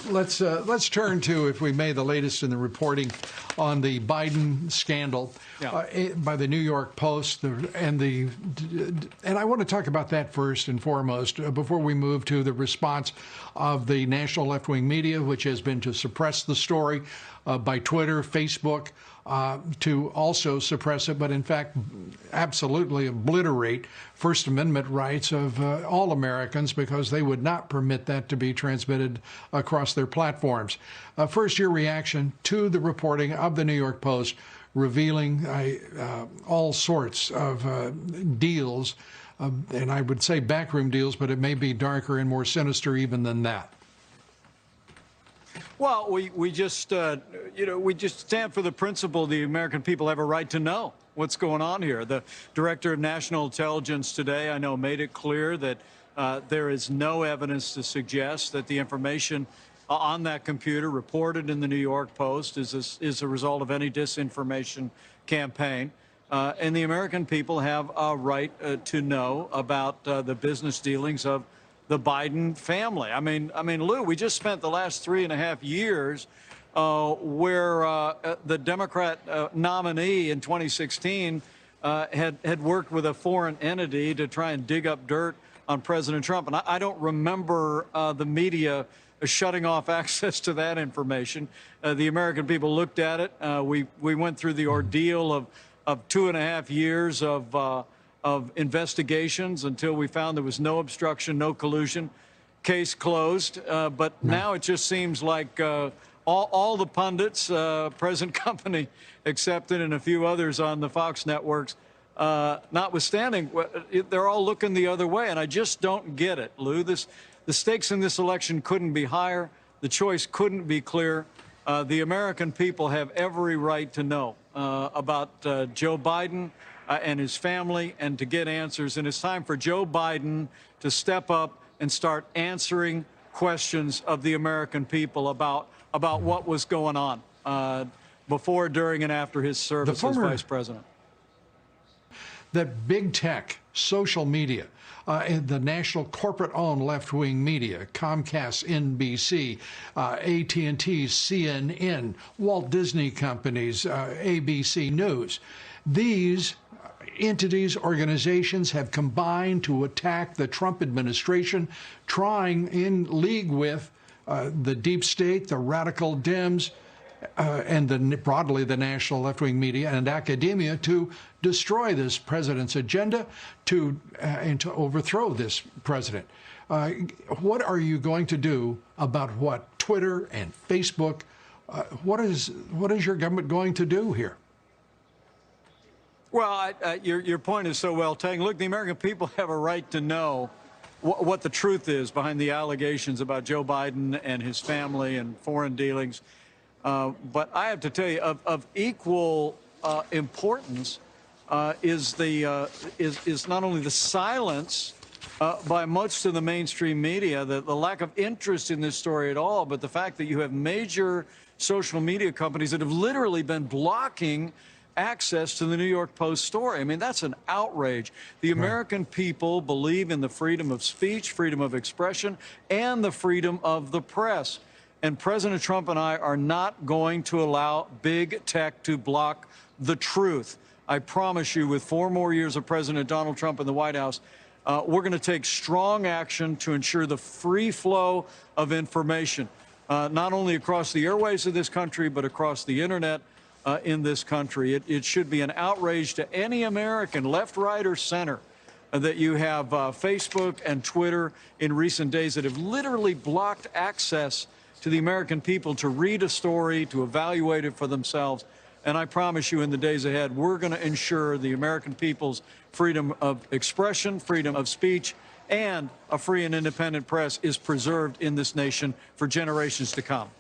Let's turn to, if we may, the latest in the reporting on the Biden scandal by the New York Post, and I want to talk about that first and foremost before we move to the response of the national left-wing media, which has been to suppress the story by Twitter, Facebook, to also suppress it, but in fact absolutely obliterate First Amendment rights of all Americans, because they would not permit that to be transmitted across their platforms. First, your reaction to the reporting of the New York Post revealing all sorts of deals, and I would say backroom deals, but it may be darker and more sinister even than that. Well, we just stand for the principle the American people have a right to know what's going on here. The Director of National Intelligence today, I know, made it clear that there is no evidence to suggest that the information on that computer reported in the New York Post is a result of any disinformation campaign. And the American people have a right to know about the business dealings of the Biden family. I mean, Lou, we just spent the last 3.5 years where the Democrat nominee in 2016 had worked with a foreign entity to try and dig up dirt on President Trump. And I don't remember the media shutting off access to that information. The American people looked at it. We went through the ordeal of 2.5 years of investigations until we found there was no obstruction, no collusion, case closed. But now it just seems like all the pundits, present company accepted, and a few others on the Fox networks, notwithstanding, they're all looking the other way. And I just don't get it, Lou. The stakes in this election couldn't be higher. The choice couldn't be clearer. The American people have every right to know about Joe Biden and his family, and to get answers. And it's time for Joe Biden to step up and start answering questions of the American people about what was going on before, during, and after his service as vice president. That big tech, social media, and the national corporate-owned left-wing media, Comcast, NBC, AT&T, CNN, Walt Disney Companies, ABC News, these entities, organizations have combined to attack the Trump administration, trying in league with the deep state, the radical Dems, and broadly the national left-wing media and academia, to destroy this president's agenda, and to overthrow this president. What are you going to do about what Twitter and Facebook? What is your government going to do here? Well, your point is so well taken. Look, the American people have a right to know what the truth is behind the allegations about Joe Biden and his family and foreign dealings. But I have to tell you, of equal importance is not only the silence by most of the mainstream media, the lack of interest in this story at all, but the fact that you have major social media companies that have literally been blocking access to the New York Post story. I mean, that's an outrage. The American people believe in the freedom of speech, freedom of expression, and the freedom of the press. And President Trump and I are not going to allow big tech to block the truth. I promise you, with 4 more years of President Donald Trump in the White House, we're going to take strong action to ensure the free flow of information, not only across the airways of this country, but across the internet in this country. It should be an outrage to any American, left, right, or center, that you have Facebook and Twitter in recent days that have literally blocked access to the American people to read a story, to evaluate it for themselves. And I promise you, in the days ahead, we're going to ensure the American people's freedom of expression, freedom of speech, and a free and independent press is preserved in this nation for generations to come.